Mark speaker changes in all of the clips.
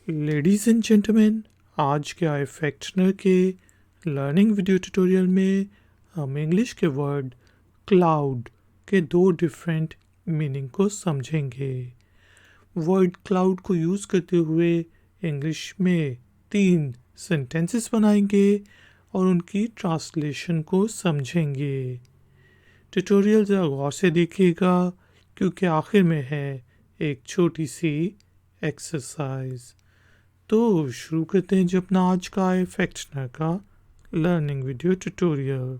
Speaker 1: Ladies and gentleman, आज के इफेक्टनर के लर्निंग वीडियो ट्यूटोरियल में हम इंग्लिश के वर्ड क्लाउड के दो डिफरेंट मीनिंग को समझेंगे। वर्ड क्लाउड को यूज़ करते हुए इंग्लिश में 3 सेंटेंसेस बनाएंगे और उनकी ट्रांसलेशन को समझेंगे। ट्यूटोरियल ज़रा गौर से देखिएगा क्योंकि आखिर में है एक छोटी सी एक्सरसाइज। तो शुरू करते हैं जो अपना आज का इफेक्टनर का लर्निंग वीडियो ट्यूटोरियल।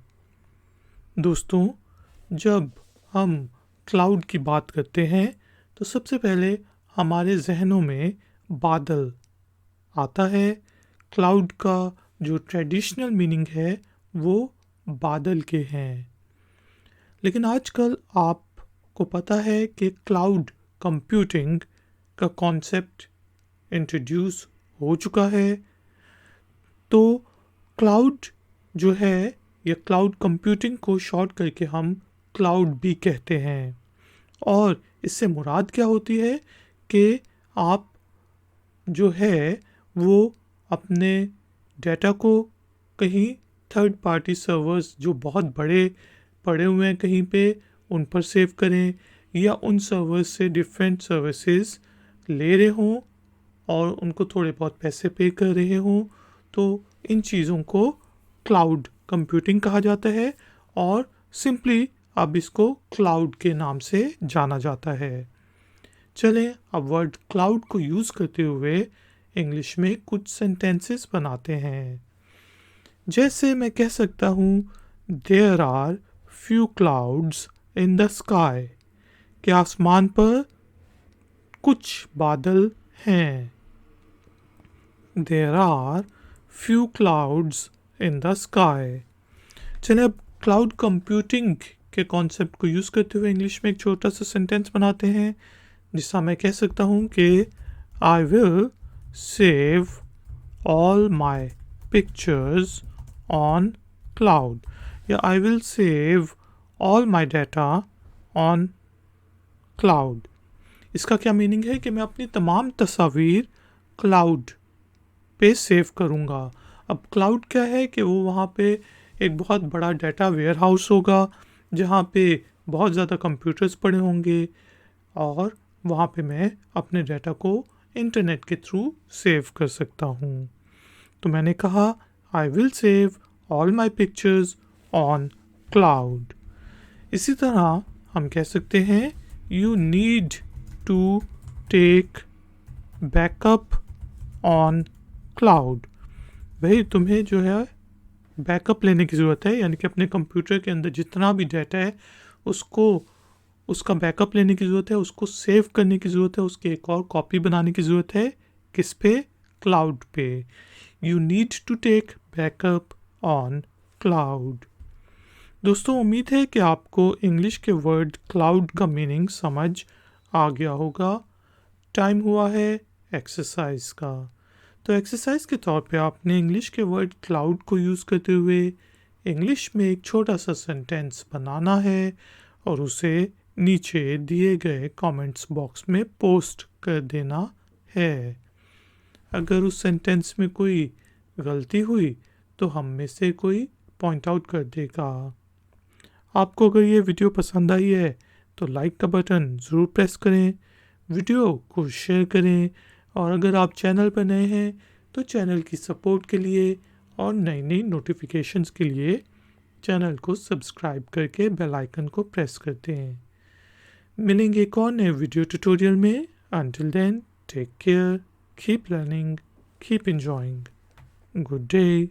Speaker 1: दोस्तों, जब हम क्लाउड की बात करते हैं तो सबसे पहले हमारे जहनों में बादल आता है। क्लाउड का जो ट्रेडिशनल मीनिंग है वो बादल के हैं, लेकिन आजकल आपको पता है कि क्लाउड कंप्यूटिंग का कॉन्सेप्ट इंट्रोड्यूस हो चुका है। तो क्लाउड जो है या क्लाउड कंप्यूटिंग को शॉर्ट करके हम क्लाउड भी कहते हैं, और इससे मुराद क्या होती है कि आप जो है वो अपने डेटा को कहीं थर्ड पार्टी सर्वर्स जो बहुत बड़े पड़े हुए हैं कहीं पे उन पर सेव करें, या उन सर्वर्स से डिफरेंट सर्विसेज ले रहे हों और उनको थोड़े बहुत पैसे पे कर रहे हों। तो इन चीज़ों को क्लाउड कंप्यूटिंग कहा जाता है और सिंपली अब इसको क्लाउड के नाम से जाना जाता है। चलें अब वर्ड क्लाउड को यूज़ करते हुए इंग्लिश में कुछ सेंटेंसेस बनाते हैं। जैसे मैं कह सकता हूँ, there are few clouds in the sky, कि आसमान पर कुछ बादल हैं। There are few clouds in the sky। चलिए अब क्लाउड कंप्यूटिंग के कॉन्सेप्ट को यूज़ करते हुए इंग्लिश में एक छोटा सा सेंटेंस बनाते हैं, जिसका मैं कह सकता हूँ कि I will save all my pictures on cloud, या I will save all my data on cloud. इसका क्या मीनिंग है कि मैं अपनी तमाम तस्वीर क्लाउड पे सेव करूँगा। अब क्लाउड क्या है कि वो वहाँ पे एक बहुत बड़ा डाटा वेयर हाउस होगा जहाँ पे बहुत ज़्यादा कंप्यूटर्स पड़े होंगे, और वहाँ पे मैं अपने डाटा को इंटरनेट के थ्रू सेव कर सकता हूँ। तो मैंने कहा I will save all my pictures on cloud. इसी तरह हम कह सकते हैं you need to take backup on cloud. भाई तुम्हें जो है बैकअप लेने की ज़रूरत है, यानी कि अपने कंप्यूटर के अंदर जितना भी डाटा है उसका बैकअप लेने की ज़रूरत है, उसको सेव करने की ज़रूरत है, उसकी एक और कॉपी बनाने की ज़रूरत है। किस पे? क्लाउड पे। You need to take backup on cloud. दोस्तों, उम्मीद है कि आपको इंग्लिश के वर्ड क्लाउड का मीनिंग समझ आ गया होगा। टाइम हुआ है एक्सरसाइज का। तो एक्सरसाइज के तौर पे आपने इंग्लिश के वर्ड क्लाउड को यूज़ करते हुए इंग्लिश में एक छोटा सा सेंटेंस बनाना है और उसे नीचे दिए गए कमेंट्स बॉक्स में पोस्ट कर देना है। अगर उस सेंटेंस में कोई गलती हुई तो हम में से कोई पॉइंट आउट कर देगा। आपको अगर ये वीडियो पसंद आई है तो लाइक का बटन ज़रूर प्रेस करें, वीडियो को शेयर करें, और अगर आप चैनल पर नए हैं तो चैनल की सपोर्ट के लिए और नई नई नोटिफिकेशंस के लिए चैनल को सब्सक्राइब करके बेल आइकन को प्रेस करते हैं। मिलेंगे एक और नए वीडियो ट्यूटोरियल में। Until then, take care, keep learning, keep enjoying. Good day.